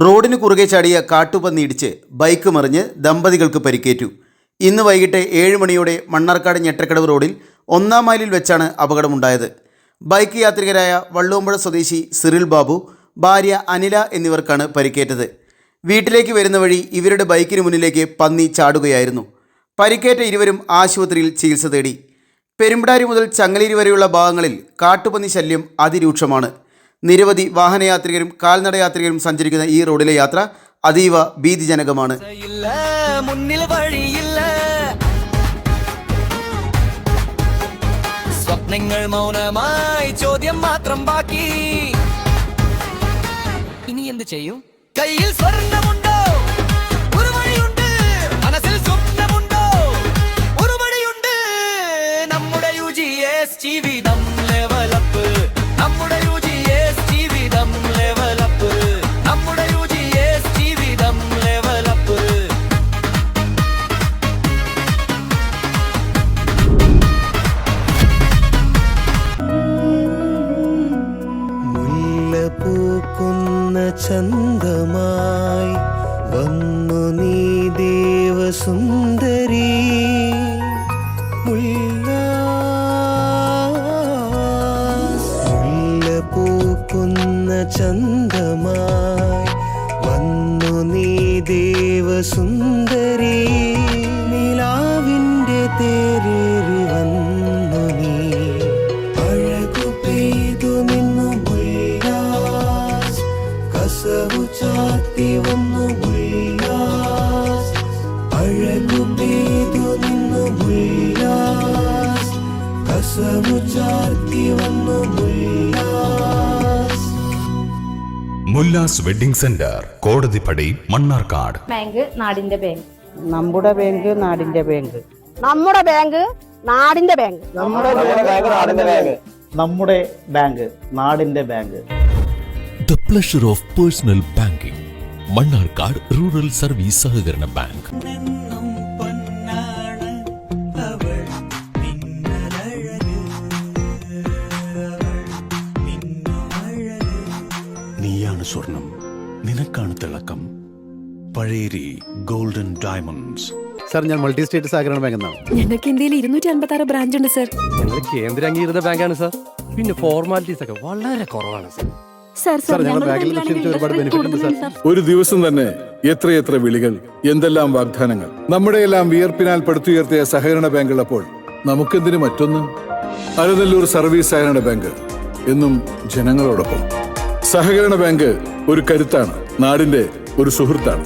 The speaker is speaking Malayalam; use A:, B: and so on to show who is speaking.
A: റോഡിന് കുറുകെ ചാടിയ കാട്ടുപന്നി ഇടിച്ച് ബൈക്ക് മറിഞ്ഞ് ദമ്പതികൾക്ക് പരിക്കേറ്റു. ഇന്ന് വൈകിട്ട് 7 മണിയോടെ മണ്ണാർക്കാട് ഞെട്ടക്കടവ് റോഡിൽ 1-ാം മൈലിൽ വെച്ചാണ് അപകടമുണ്ടായത്. ബൈക്ക് യാത്രികരായ വള്ളുവമ്പുഴ സ്വദേശി സിറിൽ ബാബു, ഭാര്യ അനില എന്നിവർക്കാണ് പരിക്കേറ്റത്. വീട്ടിലേക്ക് വരുന്ന വഴി ഇവരുടെ ബൈക്കിന് മുന്നിലേക്ക് പന്നി ചാടുകയായിരുന്നു. പരിക്കേറ്റ ഇരുവരും ആശുപത്രിയിൽ ചികിത്സ തേടി. പെരുമ്പിടാരി മുതൽ ചങ്ങലേരി വരെയുള്ള ഭാഗങ്ങളിൽ കാട്ടുപന്നി ശല്യം അതിരൂക്ഷമാണ്. നിരവധി വാഹനയാത്രികരും കാൽനടയാത്രികരും സഞ്ചരിക്കുന്ന ഈ റോഡിലെ യാത്ര അതീവ ഭീതിജനകമാണ്.
B: സ്വപ്നങ്ങൾ മൗനമായി ചോദ്യം മാത്രം ബാക്കി. ഇനി എന്ത് ചെയ്യും? കയ്യിൽ സ്വർണ്ണമുണ്ടോ? ഒരു വഴിയുണ്ട്. മനസ്സിൽ സ്വപ്നമുണ്ടോ? ഒരു വഴിയുണ്ട്. നമ്മുടെ UGS ജീവിതം ലെവലപ്പ്. നമ്മുടെ UGS ജീവിതം ലെവലപ്പ്. നമ്മുടെ UGS ജീവിതം ലെവലപ്പ്.
C: പൂക്കുന്ന ചന്തമായി വന്നു നീ ദേവസുന്ദരി. മുല്ല പൂക്കുന്ന ചന്തമായി വന്നു നീ ദേവസുന്ദരി. നിലാവിൻ്റെ തേരേറി വന്നു നീ. അഴകു പെയ്തു നിന്നു കസവു ചാർത്തി വന്നു ഉല്ലാസ്. അഴകു പെയ്തു നിന്നു ഉല്ലാസ്. കസവു ചാർത്തി വന്നു Ullas.
D: Mullas wedding centre, Kodathippadi, Mannarkkad.
E: Bank നാടിന്റെ ബാങ്ക്.
F: നമ്മുടെ ബാങ്ക് നാടിന്റെ ബാങ്ക്.
E: നമ്മുടെ ബാങ്ക് നാടിന്റെ ബാങ്ക്.
F: നമ്മുടെ ബാങ്ക് നാടിന്റെ ബാങ്ക്. നമ്മുടെ ബാങ്ക് നാടിന്റെ bank.
G: The pleasure of personal banking. Mannarkkad rural service സഹകരണ ബാങ്ക്.
H: നീയാണ് സ്വർണം, നിനക്കാണ് തിളക്കം. Pazheri golden diamonds.
I: സാർ, ഞാൻ മൾട്ടി സ്റ്റേറ്റ് സഹകരണ ബാങ്ക് എന്നാണ്.
J: ഞങ്ങൾക്ക് ഇന്ത്യയിൽ 256 ബ്രാഞ്ച് ഉണ്ട് സാർ.
I: ഞങ്ങൾ കേന്ദ്ര അംഗീകൃത ബാങ്കാണ് സാർ. പിന്നെ ഫോർമാലിറ്റീസ് ഒക്കെ വളരെ കുറവാണ് സാർ.
K: ഒരു ദിവസം തന്നെ എത്രയെത്ര വിളികൾ, എന്തെല്ലാം വാഗ്ദാനങ്ങൾ. നമ്മുടെയെല്ലാം വിയർപ്പിനാൽ പടുത്തുയർത്തിയ സഹകരണ ബാങ്ക് ഉള്ളപ്പോൾ നമുക്കെന്തിനു മറ്റൊന്ന്? അലനല്ലൂർ സർവീസ് സഹകരണ ബാങ്ക് എന്നും ജനങ്ങളോടൊപ്പം. സഹകരണ ബാങ്ക് ഒരു കരുത്താണ്, നാടിന്റെ ഒരു സുഹൃത്താണ്.